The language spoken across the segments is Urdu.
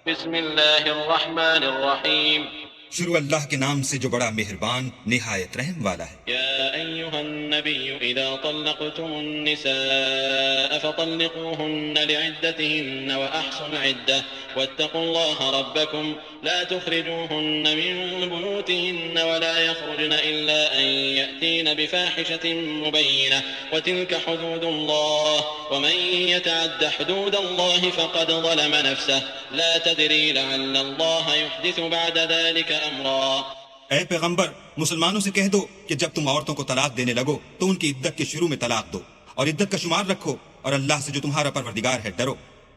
بسم الله الرحمن الرحيم. شروع اللہ کے نام سے جو بڑا مہربان نہایت رحم والا ہے۔ يا أيها النبي إذا طلقتم النساء فطلقوهن لعدتهن وأحصوا العدة واتقوا الله ربكم لا تخرجوهن من بيوتهن ولا يخرجن إلا أن يأتين بفاحشة مبينة وتلك حدود الله ومن يتعد حدود الله فقد ظلم نفسه لا تدري لعل الله يحدث بعد ذلك أمرا۔ اے پیغمبر، مسلمانوں سے کہہ دو کہ جب تم عورتوں کو طلاق دینے لگو تو ان کی عدت کے شروع میں طلاق دو، اور عدت کا شمار رکھو، اور اللہ سے جو تمہارا پروردگار ہے ڈرو۔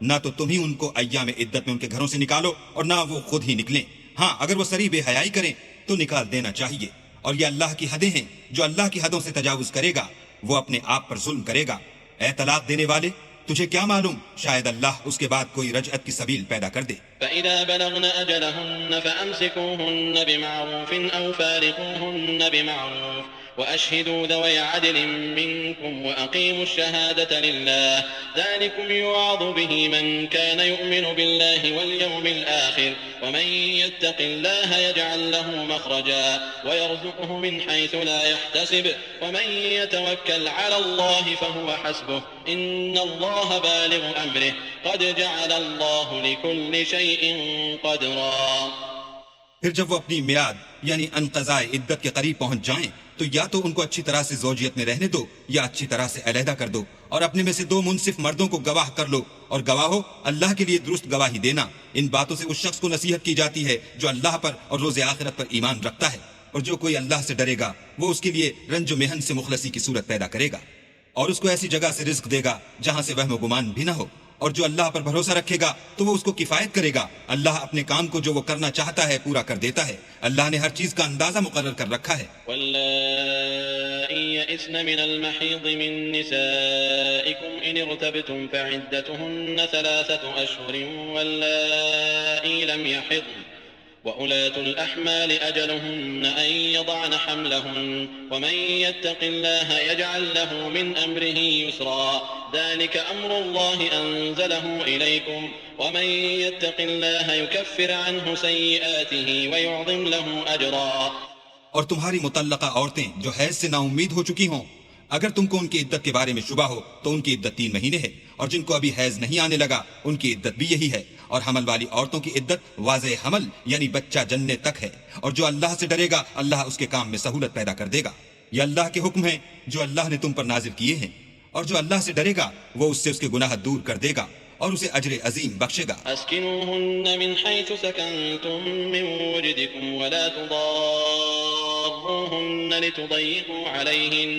نہ تو تم ہی ان کو ایام عدت میں ان کے گھروں سے نکالو اور نہ وہ خود ہی نکلیں۔ ہاں، اگر وہ صریح بے حیائی کریں تو نکال دینا چاہیے، اور یہ اللہ کی حدیں ہیں، جو اللہ کی حدوں سے تجاوز کرے گا وہ اپنے آپ پر ظلم کرے گا۔ اے طلاق دینے والے، تجھے کیا معلوم، شاید اللہ اس کے بعد کوئی رجعت کی سبیل پیدا کر دے۔ فإذا بلغن أجلهن فأمسكوهن بمعروف أو فارقوهن بمعروف وأشهدوا ذوي عدل منكم وأقيموا الشهادة لله ذلكم يوعظ به من كان يؤمن بالله واليوم الآخر ومن يتق الله يجعل له مخرجا ويرزقه من حيث لا يحتسب ومن يتوكل على الله فهو حسبه إن الله بالغ أمره قد جعل الله لكل شيء قدرا۔ پھر جب وہ اپنی میعاد یعنی انقضاء عدت کے قریب پہنچ جائیں تو یا تو ان کو اچھی طرح سے زوجیت میں رہنے دو یا اچھی طرح سے علیحدہ کر دو، اور اپنے میں سے 2 منصف مردوں کو گواہ کر لو، اور گواہو اللہ کے لیے درست گواہی دینا۔ ان باتوں سے اس شخص کو نصیحت کی جاتی ہے جو اللہ پر اور روز آخرت پر ایمان رکھتا ہے، اور جو کوئی اللہ سے ڈرے گا وہ اس کے لیے رنج و محن سے مخلصی کی صورت پیدا کرے گا، اور اس کو ایسی جگہ سے رزق دے گا جہاں سے وہم و گمان بھی نہ ہو، اور جو اللہ پر بھروسہ رکھے گا تو وہ اس کو کفایت کرے گا۔ اللہ اپنے کام کو جو وہ کرنا چاہتا ہے پورا کر دیتا ہے، اللہ نے ہر چیز کا اندازہ مقرر کر رکھا ہے۔ واللائي يئسن من المحيض من نسائكم إن ارتبتم فعدتهن 3 أشهر واللائي لم يحضن وأولاة الأحمال أجلهن أن يضعن حملهن ومن يتق الله يجعل له من أمره يسرا ذلك أمر الله أنزله إليكم ومن يتق الله يكفر عنه سيئاته ويعظم له أجرا۔ اور تمہاری مطلقہ عورتیں جو حیض سے نا امید ہو چکی ہوں، اگر تم کو ان کی عدت کے بارے میں شبہ ہو تو ان کی عدت 3 مہینے ہے، اور جن کو ابھی حیض نہیں آنے لگا ان کی عدت بھی یہی ہے، اور حمل والی عورتوں کی عدت واضح حمل یعنی بچہ جننے تک ہے، اور جو اللہ سے ڈرے گا اللہ اس کے کام میں سہولت پیدا کر دے گا۔ یہ اللہ کے حکم ہیں جو اللہ نے تم پر نازل کیے ہیں، اور جو اللہ سے ڈرے گا وہ اس سے اس کے گناہ دور کر دے گا اور اسے اجر عظیم بخشے گا۔ اسكنوهن من حيث سكنتم من وجدكم ولا تضاروهن لتضيقوا عليهن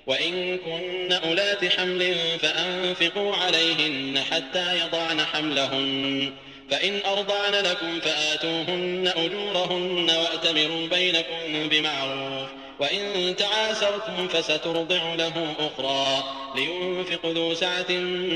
وإن كن أولات حمل فأنفقوا عليهن حتى يضعن حملهن فإن أرضعن لكم فآتوهن أجورهن وأتمروا بينكم بمعروف وإن تعاسرتم فسترضع له أخرى لينفق ذو سعة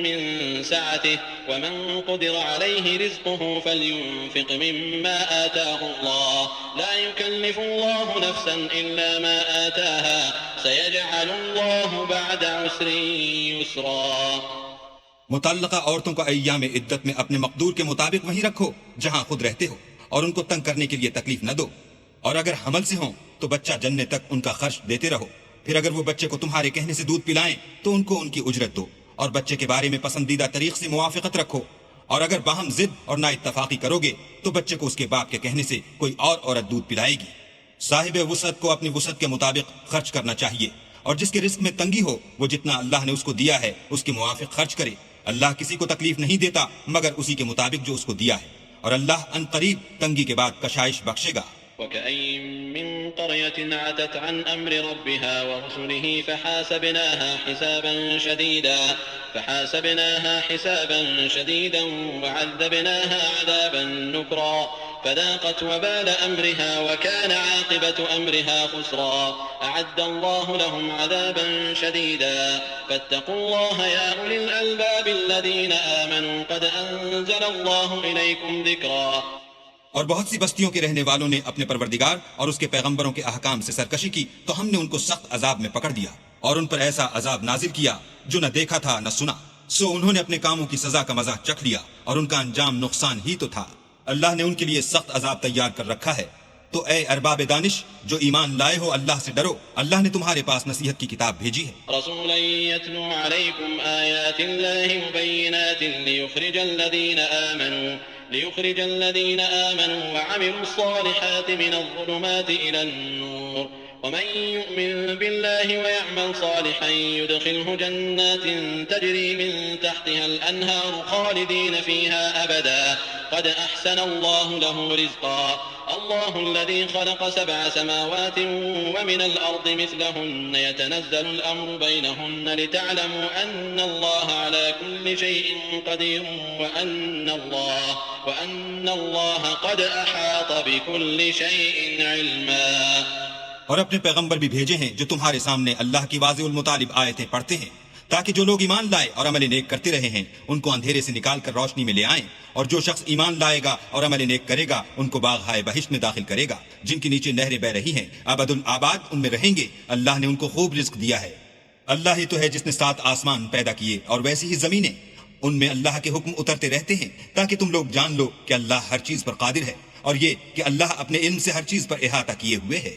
من سعته ومن قدر عليه رزقه فلينفق مما آتاه الله لا يكلف الله نفسا إلا ما آتاها سيجعل الله بعد عسر يسرا۔ متعلقہ عورتوں کو ایام عدت میں اپنے مقدور کے مطابق وہیں رکھو جہاں خود رہتے ہو، اور ان کو تنگ کرنے کے لیے تکلیف نہ دو، اور اگر حمل سے ہوں تو بچہ جننے تک ان کا خرچ دیتے رہو۔ پھر اگر وہ بچے کو تمہارے کہنے سے دودھ پلائیں تو ان کو ان کی اجرت دو، اور بچے کے بارے میں پسندیدہ طریق سے موافقت رکھو، اور اگر باہم ضد اور نا اتفاقی کرو گے تو بچے کو اس کے باپ کے کہنے سے کوئی اور عورت دودھ پلائے گی۔ صاحب وسعت کو اپنی وسعت کے مطابق خرچ کرنا چاہیے، اور جس کے رزق میں تنگی ہو وہ جتنا اللہ نے اس کو دیا ہے اس کے موافق خرچ کرے۔ اللہ کسی کو تکلیف نہیں دیتا مگر اسی کے مطابق جو اس کو دیا ہے، اور اللہ ان قریب تنگی کے بعد کشائش بخشے گا۔ وكأين من قرية عتت عن أمر ربها ورسله فحاسبناها حسابا شديدا وعذبناها عذابا نكرا فذاقت وبال أمرها وكان عاقبة أمرها خسرا أعد الله لهم عذابا شديدا فاتقوا الله يا أولي الألباب الذين آمنوا قد أنزل الله إليكم ذكرا۔ اور بہت سی بستیوں کے رہنے والوں نے اپنے پروردگار اور اس کے پیغمبروں کے احکام سے سرکشی کی تو ہم نے ان کو سخت عذاب میں پکڑ دیا، اور ان پر ایسا عذاب نازل کیا جو نہ دیکھا تھا نہ سنا۔ سو انہوں نے اپنے کاموں کی سزا کا مزہ چکھ لیا اور ان کا انجام نقصان ہی تو تھا۔ اللہ نے ان کے لیے سخت عذاب تیار کر رکھا ہے۔ تو اے ارباب دانش جو ایمان لائے ہو، اللہ سے ڈرو، اللہ نے تمہارے پاس نصیحت کی کتاب بھیجی ہے۔ رسولا يتلو عليكم آيات الله مبينات ليخرج الذين آمنوا وعملوا الصالحات من الظلمات إلى النور ومن يؤمن بالله ويعمل صالحا يدخله جنات تجري من تحتها الأنهار خالدين فيها أبدا قد أحسن الله له رزقا الله الذي خلق 7 سماوات ومن الأرض مثلهن يتنزل الأمر بينهن لتعلموا أن الله على كل شيء قدير وأن الله قد أحاط بكل شيء علما۔ اور اپنے پیغمبر بھی بھیجے ہیں جو تمہارے سامنے اللہ کی واضح المطالب آیتیں پڑھتے ہیں، تاکہ جو لوگ ایمان لائے اور عمل نیک کرتے رہے ہیں ان کو اندھیرے سے نکال کر روشنی میں لے آئیں، اور جو شخص ایمان لائے گا اور عمل نیک کرے گا ان کو باغ بہشت میں داخل کرے گا جن کے نیچے نہریں بہ رہی ہیں، ابد الآباد ان میں رہیں گے۔ اللہ نے ان کو خوب رزق دیا ہے۔ اللہ ہی تو ہے جس نے 7 آسمان پیدا کیے اور ویسی ہی زمینیں، ان میں اللہ کے حکم اترتے رہتے ہیں تاکہ تم لوگ جان لو کہ اللہ ہر چیز پر قادر ہے، اور یہ کہ اللہ اپنے علم سے ہر چیز پر احاطہ کیے ہوئے ہے۔